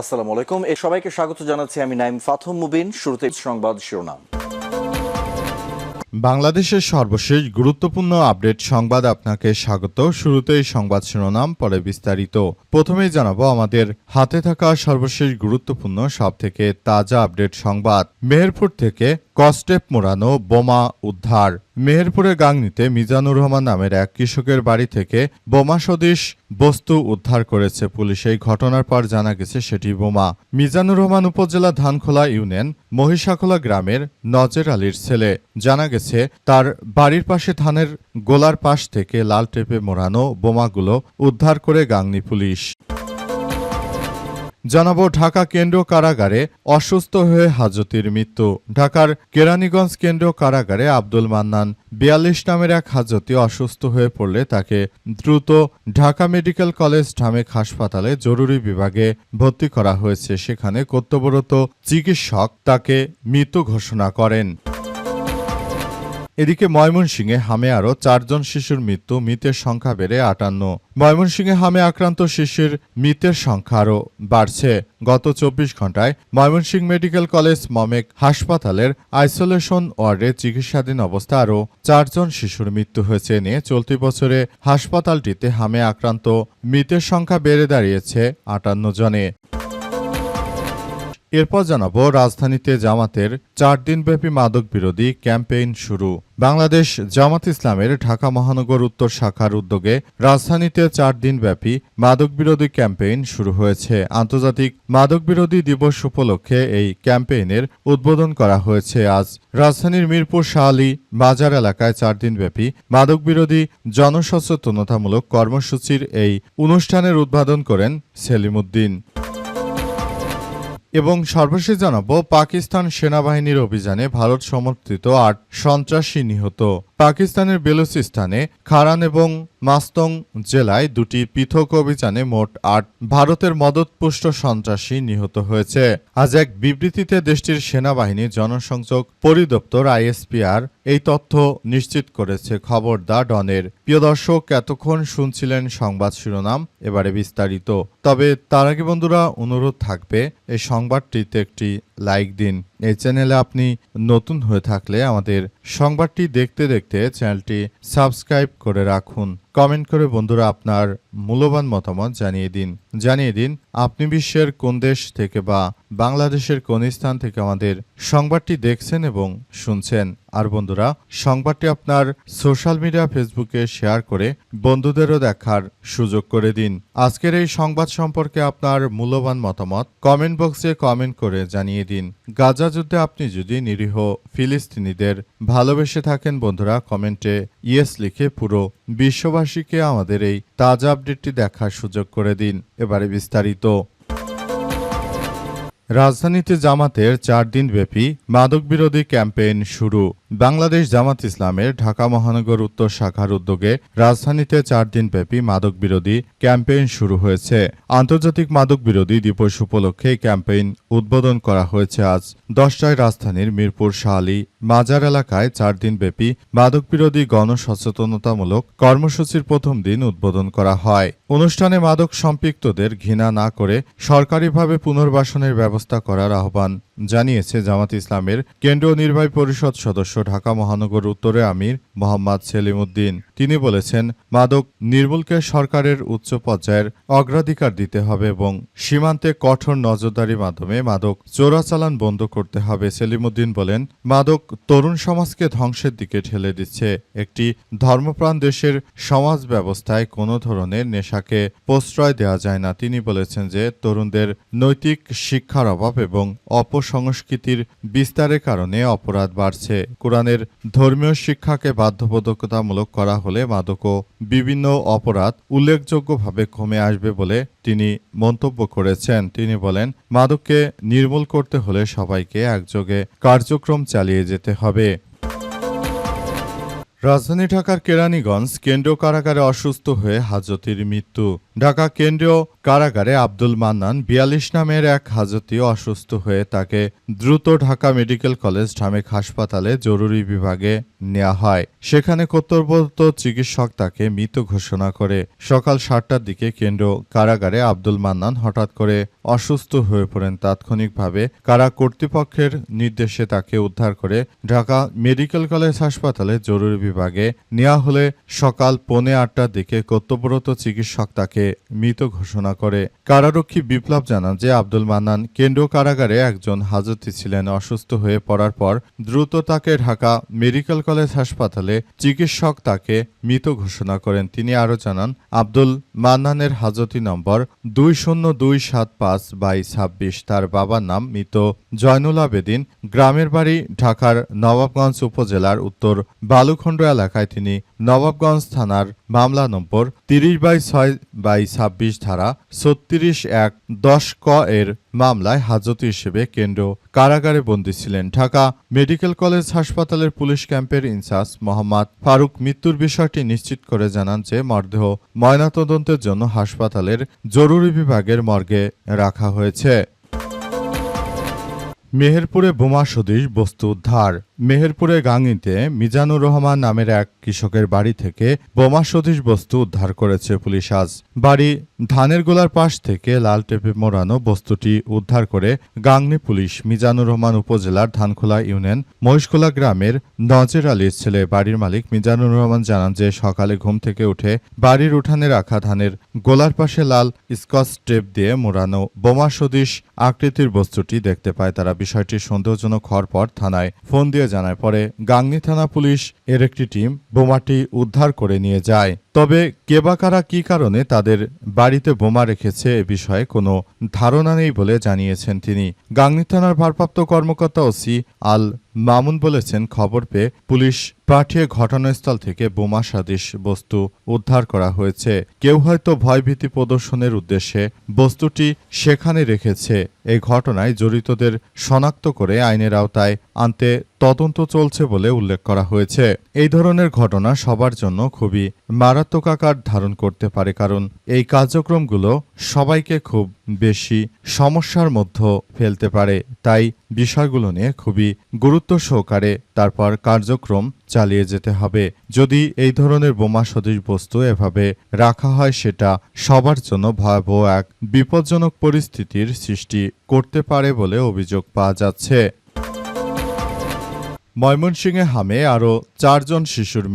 আসসালামু আলাইকুম। সবাইকে স্বাগত জানাচ্ছি আমি নাইম ফাথম মুবিন। শুরুতে সংবাদ শিরোনাম। বাংলাদেশের সর্বশেষ গুরুত্বপূর্ণ আপডেট সংবাদ আপনাকে স্বাগত। শুরুতেই সংবাদ শিরোনাম, পরে বিস্তারিত। প্রথমেই জানাবো আমাদের হাতে থাকা সর্বশেষ গুরুত্বপূর্ণ সবথেকে তাজা আপডেট সংবাদ। মেহেরপুর থেকে কস্টেপ মোড়ানো বোমা উদ্ধার। মেহেরপুরের গাংনীতে মিজানুর রহমান নামের এক কৃষকের বাড়ি থেকে বোমা সদৃশ বস্তু উদ্ধার করেছে পুলিশ। এই ঘটনার পর জানা গেছে সেটি বোমা। মিজানুর রহমান উপজেলা ধানখোলা ইউনিয়ন মহিষাখোলা গ্রামের নজর আলীর ছেলে। জানা গেছে তার বাড়ির পাশে ধানের গোলার পাশ থেকে লাল টেপে মোড়ানো বোমাগুলো উদ্ধার করে গাংনী পুলিশ। জানাবো ঢাকা কেন্দ্রীয় কারাগারে অসুস্থ হয়ে হাজতির মৃত্যু। ঢাকার কেরানীগঞ্জ কেন্দ্রীয় কারাগারে আব্দুল মান্নান ৪২ নামের এক হাজতি অসুস্থ হয়ে পড়লে তাকে দ্রুত ঢাকা মেডিকেল কলেজ ঢামেক হাসপাতালে জরুরি বিভাগে ভর্তি করা হয়েছে। সেখানে কর্তব্যরত চিকিৎসক তাকে মৃত ঘোষণা করেন। এদিকে ময়মনসিংহে হামে আরও ৪ জন শিশুর মৃত্যু, মৃতের সংখ্যা বেড়ে ৫৮। ময়মনসিংহে হামে আক্রান্ত শিশুর মৃতের সংখ্যা আরও বাড়ছে। গত ২৪ ঘণ্টায় ময়মনসিংহ মেডিকেল কলেজ মমেক হাসপাতালের আইসোলেশন ওয়ার্ডে চিকিৎসাধীন অবস্থা আরও ৪ জন শিশুর মৃত্যু হয়েছে। নিয়ে চলতি বছরে হাসপাতালটিতে হামে আক্রান্ত মৃতের সংখ্যা বেড়ে দাঁড়িয়েছে ৫৮ জনে। এরপর জানাবো রাজধানীতে জামাতের ৪ দিনব্যাপী মাদক বিরোধী ক্যাম্পেইন শুরু। বাংলাদেশ জামাত ইসলামের ঢাকা মহানগর উত্তর শাখার উদ্যোগে রাজধানীতে ৪ দিনব্যাপী মাদক বিরোধী ক্যাম্পেইন শুরু হয়েছে। আন্তর্জাতিক মাদক বিরোধী দিবস উপলক্ষে এই ক্যাম্পেইনের উদ্বোধন করা হয়েছে আজ। রাজধানীর মিরপুর শাহলী বাজার এলাকায় ৪ দিনব্যাপী মাদক বিরোধী জনসচেতনতামূলক কর্মসূচির এই অনুষ্ঠানের উদ্বোধন করেন সেলিম উদ্দিন। এবং সর্বশেষ জানাবো পাকিস্তান সেনাবাহিনীর অভিযানে ভারত সমর্থিত ৮ সন্ত্রাসী নিহত। পাকিস্তানের বেলুচিস্তানে খারান এবং মাস্তং জেলায় ২টি পৃথক অভিযানে মোট ৮ ভারতের মদতপুষ্ট সন্ত্রাসী নিহত হয়েছে। আজ এক বিবৃতিতে দেশটির সেনাবাহিনীর জনসংযোগ পরিদপ্তর আইএসপিআর এই তথ্য নিশ্চিত করেছে। খবর দা ডনের। প্রিয় দর্শক, এতক্ষণ শুনছিলেন সংবাদ শিরোনাম, এবারে বিস্তারিত। তবে তার আগে বন্ধুরা অনুরোধ থাকবে এই সংবাদটিতে একটি লাইক দিন। এই চ্যানেলে আপনি নতুন হয়ে থাকলে আমাদের সংবাদটি দেখতে দেখতে চ্যানেলটি সাবস্ক্রাইব করে রাখুন। কমেন্ট করে বন্ধুরা আপনার মূল্যবান মতামত জানিয়ে দিন আপনি বিশ্বের কোন দেশ থেকে বা বাংলাদেশের কোন স্থান থেকে আমাদের সংবাদটি দেখছেন এবং শুনছেন। আর বন্ধুরা, সংবাদটি আপনার সোশ্যাল মিডিয়া ফেসবুকে শেয়ার করে বন্ধুদেরও দেখার সুযোগ করে দিন। আজকের এই সংবাদ সম্পর্কে আপনার মূল্যবান মতামত কমেন্ট বক্সে কমেন্ট করে জানিয়ে দিন। গাজা যুদ্ধে আপনি যদি নিরীহ ফিলিস্তিনিদের ভালোবেসে থাকেন বন্ধুরা, কমেন্টে ইয়েস লিখে পুরো বিশ্ববাসীকে আমাদের এই তাজা আপডেটটি দেখার সুযোগ করে দিন। এবারে বিস্তারিত। রাজধানীতে জামাতের ৪ দিনব্যাপী মাদক বিরোধী ক্যাম্পেইন শুরু। বাংলাদেশ জামাত ইসলামের ঢাকা মহানগর উত্তর শাখার উদ্যোগে রাজধানীতে ৪ দিনব্যাপী মাদক বিরোধী ক্যাম্পেইন শুরু হয়েছে। আন্তর্জাতিক মাদক বিরোধী দিবস উপলক্ষে এই ক্যাম্পেইন উদ্বোধন করা হয়েছে আজ ১০টায় রাজধানীর মিরপুর শাহলী বাজার এলাকায় ৪ দিনব্যাপী মাদক বিরোধী গণসচেতনতামূলক কর্মসূচির প্রথম দিন উদ্বোধন করা হয়। অনুষ্ঠানে মাদক সম্পৃক্তদের ঘৃণা না করে সরকারিভাবে পুনর্বাসনের ব্যবস্থা করার আহ্বান জানিয়েছে জামাত ইসলামের কেন্দ্রীয় নির্বাহী পরিষদ সদস্য ঢাকা মহানগর উত্তরের আমির মোহাম্মদ সেলিম উদ্দিন। তিনি বলেছেন, মাদক নির্মূলকে সরকারের উচ্চ পর্যায়ের অগ্রাধিকার দিতে হবে এবং সীমান্তে কঠোর নজরদারির মাধ্যমে মাদক চোরাচালান বন্ধ করতে হবে। সেলিম উদ্দিন বলেন, মাদক তরুণ সমাজকে ধ্বংসের দিকে ঠেলে দিচ্ছে। একটি ধর্মপ্রাণ দেশের সমাজ ব্যবস্থায় কোনো ধরনের নেশাকে প্রশ্রয় দেওয়া যায় না। তিনি বলেছেন যে তরুণদের নৈতিক শিক্ষার অভাব এবং অপসংস্কৃতির বিস্তারের কারণে অপরাধ বাড়ছে। কোরআনের ধর্মীয় শিক্ষাকে বাধ্যবাধকতামূলক করা হলে মাদক ও বিভিন্ন অপরাধ উল্লেখযোগ্যভাবে কমে আসবে বলে তিনি মন্তব্য করেছেন। তিনি বলেন, মাদককে নির্মূল করতে হলে সবাইকে একযোগে কার্যক্রম চালিয়ে যেতে হবে। রাজধানী ঢাকার কেরানীগঞ্জ কেন্দ্রীয় কারাগারে অসুস্থ হয়ে হাজতির মৃত্যু। ঢাকা কেন্দ্রীয় কারাগারে আব্দুল মান্নান ৪২ নামের এক হাজতি অসুস্থ হয়ে তাকে দ্রুত ঢাকা মেডিকেল কলেজ ঢামেক হাসপাতালে জরুরি বিভাগে নেওয়া হয়। সেখানে কর্তব্যরত চিকিৎসক তাকে মৃত ঘোষণা করে। সকাল ৭টার দিকে কেন্দ্রীয় কারাগারে আব্দুল মান্নান হঠাৎ করে অসুস্থ হয়ে পড়েন। তাৎক্ষণিকভাবে কারা কর্তৃপক্ষের নির্দেশে তাকে উদ্ধার করে ঢাকা মেডিকেল কলেজ হাসপাতালে জরুরি বিভাগে নেওয়া হলে সকাল 8:45টার দিকে কর্তব্যরত চিকিৎসক তাকে মৃত ঘোষণা করে। কারারক্ষী বিপ্লব জানান যে আব্দুল মান্নান কেন্দ্রীয় কারাগারে একজন হাজতি ছিলেন। অসুস্থ হয়ে পড়ার পর দ্রুত তাকে ঢাকা মেডিকেল কলেজ হাসপাতালে চিকিৎসক তাকে মৃত ঘোষণা করেন। তিনি আরও জানান, আব্দুল মান্নানের হাজতি নম্বর 20275/26। তার বাবার নাম মৃত জয়নুল আবেদিন। গ্রামের বাড়ি ঢাকার নবাবগঞ্জ উপজেলার উত্তর বালুখণ্ড এলাকায়। তিনি নবাবগঞ্জ থানার মামলা নম্বর 30/6/26 ধারা 36(1)(10) ক এর মামলায় হাজতি হিসেবে কেন্দ্র কারাগারে বন্দী ছিলেন। ঢাকা মেডিকেল কলেজ হাসপাতালের পুলিশ ক্যাম্পের ইনচার্জ মোহাম্মদ ফারুক মৃত্যুর বিষয়টি নিশ্চিত করে জানান যে মরদেহ ময়নাতদন্তের জন্য হাসপাতালের জরুরি বিভাগের মর্গে রাখা হয়েছে। মেহেরপুরে বোমা সদৃশ বস্তু উদ্ধার। মেহেরপুরে গাংনীতে মিজানুর রহমান নামের এক কৃষকের বাড়ি থেকে বোমা সদৃশ বস্তু উদ্ধার করেছে পুলিশ আজ। বাড়ি ধানের গোলার পাশ থেকে লাল টেপে মোড়ানো বস্তুটি উদ্ধার করে গাংনী পুলিশ। মিজানুর রহমান উপজেলার ধানখোলা ইউনিয়ন মহিষখোলা গ্রামের নজর আলীর ছেলে। বাড়ির মালিক মিজানুর রহমান জানান যে সকালে ঘুম থেকে উঠে বাড়ির উঠানে রাখা ধানের গোলার পাশে লাল স্কচ টেপ দিয়ে মোড়ানো বোমা সদৃশ আকৃতির বস্তুটি দেখতে পায়। তারা বিষয়টি সন্দেহজনক হওয়ার পর থানায় ফোন দিয়ে জানায়। পরে গাংনী থানা পুলিশ এর একটি টিম বোমাটি উদ্ধার করে নিয়ে যায়। তবে কে বা কারা কী কারণে তাদের বাড়িতে বোমা রেখেছে এ বিষয়ে কোনো ধারণা নেই বলে জানিয়েছেন তিনি। গাংনী থানার ভারপ্রাপ্ত কর্মকর্তা ওসি আল মামুন বলেছেন, খবর পেয়ে পুলিশ পাঠিয়ে ঘটনাস্থল থেকে বোমা সদৃশ বস্তু উদ্ধার করা হয়েছে। কেউ হয়তো ভয়ভীতি প্রদর্শনের উদ্দেশ্যে বস্তুটি সেখানে রেখেছে। এই ঘটনায় জড়িতদের শনাক্ত করে আইনের আওতায় আনতে তদন্ত চলছে বলে উল্লেখ করা হয়েছে। এই ধরনের ঘটনা সবার জন্য খুবই মারাত্মক আকার ধারণ করতে পারে, কারণ এই কার্যক্রমগুলো সবাইকে খুব বেশি সমস্যার মধ্যে ফেলতে পারে। তাই বিষয়গুলো নিয়ে খুবই গুরুত্ব সহকারে তারপর কার্যক্রম চালিয়ে যেতে হবে। যদি এই ধরনের বোমা সদৃশ বস্তু এভাবে রাখা হয়, সেটা সবার জন্য ভয়াবহ এক বিপজ্জনক পরিস্থিতির সৃষ্টি করতে পারে বলে অভিযোগ পাওয়া যাচ্ছে। ময়মনসিংহে হামে আরও 4 জন শিশুর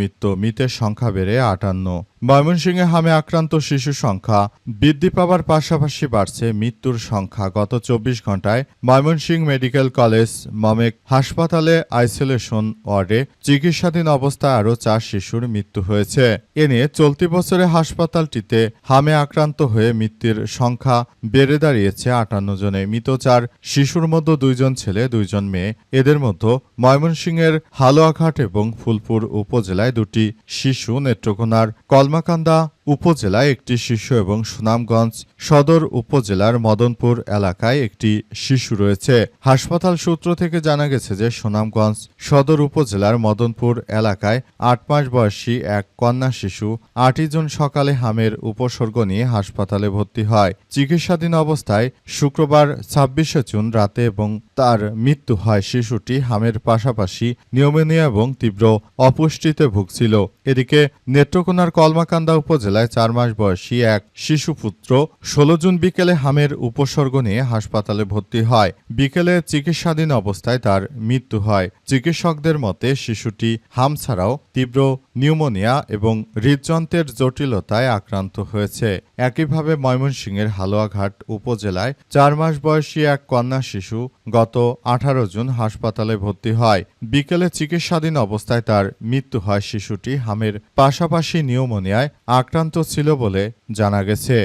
মৃতের সংখ্যা বেড়ে 58। ময়মনসিংহে হামে আক্রান্ত শিশুর সংখ্যা বৃদ্ধি পাওয়ার পাশাপাশি বাড়ছে মৃত্যুর সংখ্যা। গত 24 ঘণ্টায় ময়মনসিংহ মেডিকেল কলেজ মমেক হাসপাতালে আইসোলেশন ওয়ার্ডে চিকিৎসাধীন অবস্থায় আরও 4 শিশুর মৃত্যু হয়েছে। এ নিয়ে চলতি বছরে হাসপাতালটিতে হামে আক্রান্ত হয়ে মৃত্যুর সংখ্যা বেড়ে দাঁড়িয়েছে 58 জনে। মৃত 4 শিশুর মধ্যে 2 জন ছেলে 2 জন মেয়ে। এদের মধ্যে ময়মনসিংহের হালুয়াঘাট এবং ফুলপুর উপজেলায় 2টি শিশু, নেত্রকোনার কলমাকান্দা উপজেলায় একটি শিশু এবং সুনামগঞ্জ সদর উপজেলার মদনপুর এলাকায় একটি শিশু রয়েছে। হাসপাতাল সূত্র থেকে জানা গেছে যে সুনামগঞ্জ সদর উপজেলার মদনপুর এলাকায় 8 মাস বয়সী এক কন্যা শিশু 8 জন সকালে হামের উপসর্গ নিয়ে হাসপাতালে ভর্তি হয়। চিকিৎসাধীন অবস্থায় শুক্রবার 26শে জুন রাতে এবং তার মৃত্যু হয়। শিশুটি হামের পাশাপাশি নিউমোনিয়া এবং তীব্র অপুষ্টিতে ভুগছিল। এদিকে নেত্রকোনার কলমাকান্দা উপজেলায় 4 মাস বয়সী এক শিশুপুত্র 16 জুন বিকেলে হামের উপসর্গ নিয়ে হাসপাতালে ভর্তি হয়। বিকেলে চিকিৎসাধীন অবস্থায় তার মৃত্যু হয়। চিকিৎসকদের মতে শিশুটি হাম ছাড়াও তীব্র নিউমোনিয়া এবং হৃদযন্ত্রের জটিলতায় আক্রান্ত হয়েছে। একইভাবে ময়মনসিংহের হালুয়াঘাট উপজেলায় 4 মাস বয়সী এক কন্যা শিশু গত 18 জুন হাসপাতালে ভর্তি হয়। বিকেলে চিকিৎসাধীন অবস্থায় তার মৃত্যু হয়। শিশুটি হামের পাশাপাশি নিউমোনিয়ায় আক্রান্ত ছিল বলে জানা গেছে।